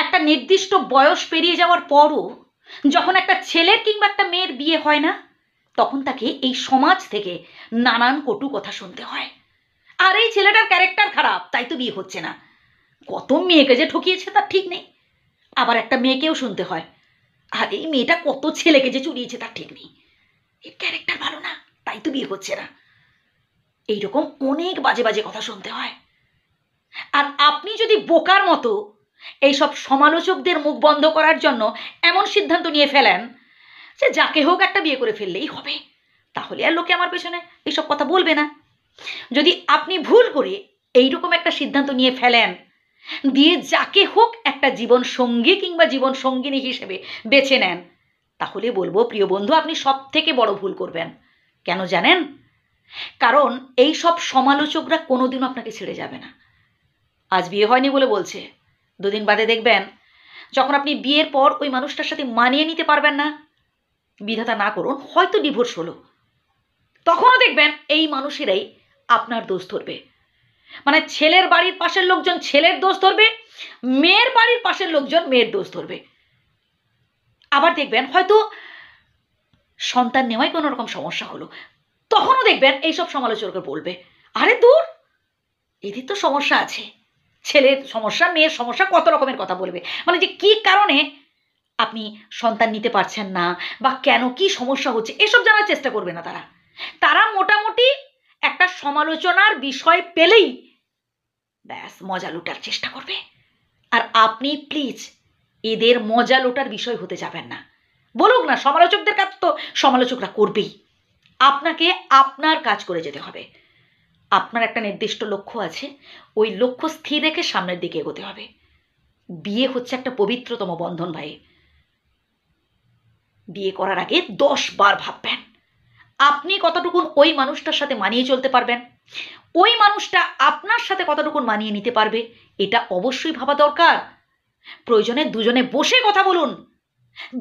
একটা নির্দিষ্ট বয়স পেরিয়ে যাওয়ার পরও যখন একটা ছেলের কিংবা একটা মেয়ের বিয়ে হয় না, তখন তাকে এই সমাজ থেকে নানান কটু কথা শুনতে হয়। আর এই ছেলেটার ক্যারেক্টার খারাপ, তাই তো বিয়ে হচ্ছে না। কত মেয়েকে যে ঠকিয়েছে তার ঠিক নেই। আবার একটা মেয়েকেও শুনতে হয়, আর এই মেয়েটা কত ছেলেকে যে চুরিয়েছে তার ঠিক নেই। এর ক্যারেক্টার ভালো না, তাই তো বিয়ে হচ্ছে না। এইরকম অনেক বাজে বাজে কথা শুনতে হয়। আর আপনি যদি বোকার মতো এইসব সমালোচকদের মুখ বন্ধ করার জন্য এমন সিদ্ধান্ত নিয়ে ফেলেন যে যাকে হোক একটা বিয়ে করে ফেললেই হবে, তাহলে আর লোকে আমার পেছনে এইসব কথা বলবে না। যদি আপনি ভুল করে এইরকম একটা সিদ্ধান্ত নিয়ে ফেলেন, দিয়ে যাকে হোক একটা জীবন সঙ্গী কিংবা জীবন সঙ্গিনী হিসেবে বেছে নেন, তাহলে বলবো প্রিয় বন্ধু, আপনি সব থেকে বড় ভুল করবেন। কেন জানেন? কারণ এই সব সমালোচকরা কোনোদিনও আপনাকে ছেড়ে যাবে না। আজ বিয়ে হয়নি বলে বলছে, দুদিন বাদে দেখবেন যখন আপনি বিয়ের পর ওই মানুষটার সাথে মানিয়ে নিতে পারবেন না, বিধাতা না করুন হয়তো ডিভোর্স হলো, তখনও দেখবেন এই মানুষেরাই আপনার দোষ ধরবে। মানে ছেলের বাড়ির পাশের লোকজন ছেলের দোষ ধরবে, মেয়ের বাড়ির পাশের লোকজন মেয়ের দোষ ধরবে। আবার দেখবেন হয়তো সন্তান নেওয়ায় কোনো রকম সমস্যা হলো, তখনও দেখবেন এইসব সমালোচকরা বলবে, আরে দূর, এদের তো সমস্যা আছে, ছেলের সমস্যা মেয়ের সমস্যা, কত রকমের কথা বলবে। মানে যে কি কারণে আপনি সন্তান নিতে পারছেন না বা কেন কি সমস্যা হচ্ছে এসব জানার চেষ্টা করবে না তারা। তারা মোটামুটি একটা সমালোচনার বিষয় পেলেই ব্যাস মজা লুটার চেষ্টা করবে। আর আপনি প্লিজ এদের মজা লোটার বিষয় হতে যাবেন না। বলুক না, সমালোচকদের কাজ তো সমালোচকরা করবেই। আপনাকে আপনার কাজ করে যেতে হবে। আপনার একটা নির্দিষ্ট লক্ষ্য আছে, ওই লক্ষ্য স্থির রেখে সামনের দিকে এগোতে হবে। বিয়ে হচ্ছে একটা পবিত্রতম বন্ধন ভাই। বিয়ে করার আগে 10 বার ভাববেন আপনি কতটুকুন ওই মানুষটার সাথে মানিয়ে চলতে পারবেন, ওই মানুষটা আপনার সাথে কতটুকুন মানিয়ে নিতে পারবে, এটা অবশ্যই ভাবা দরকার। প্রয়োজনে দুজনে বসে কথা বলুন।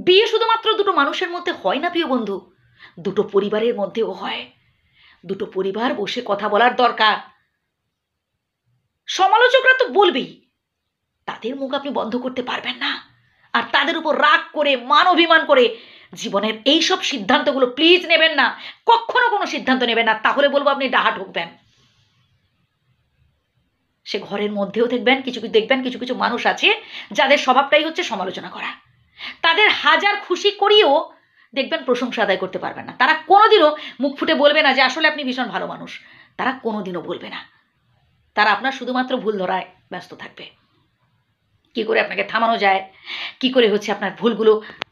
বিয়ে শুধুমাত্র দুটো মানুষের মধ্যে হয় না প্রিয় বন্ধু, দুটো পরিবারের মধ্যেও হয়। দুটো পরিবার বসে কথা বলার দরকার। সমালোচকরা তো বলবেই, তাদের মুখ আপনি বন্ধ করতে পারবেন না। আর তাদের উপর রাগ করে মান অভিমান করে জীবনের এইসব সিদ্ধান্তগুলো প্লিজ নেবেন না, কখনো কোনো সিদ্ধান্ত নেবেন না, তাহলে বলবো আপনি ডাহা ঠকবেন। সে ঘরের মধ্যেও দেখবেন কিছু কিছু মানুষ আছে যাদের স্বভাবটাই হচ্ছে সমালোচনা করা। তাদের হাজার খুশি করিয়েও দেখবেন প্রশংসা আদায় করতে পারবেন না। তারা কোনোদিনও মুখ ফুটে বলবে না যে আসলে আপনি ভীষণ ভালো মানুষ, তারা কোনোদিনও বলবে না। তারা আপনার শুধুমাত্র ভুল ধরায় ব্যস্ত থাকবে। কি করে আপনাকে থামানো যায়, কি করে হচ্ছে আপনার ভুলগুলো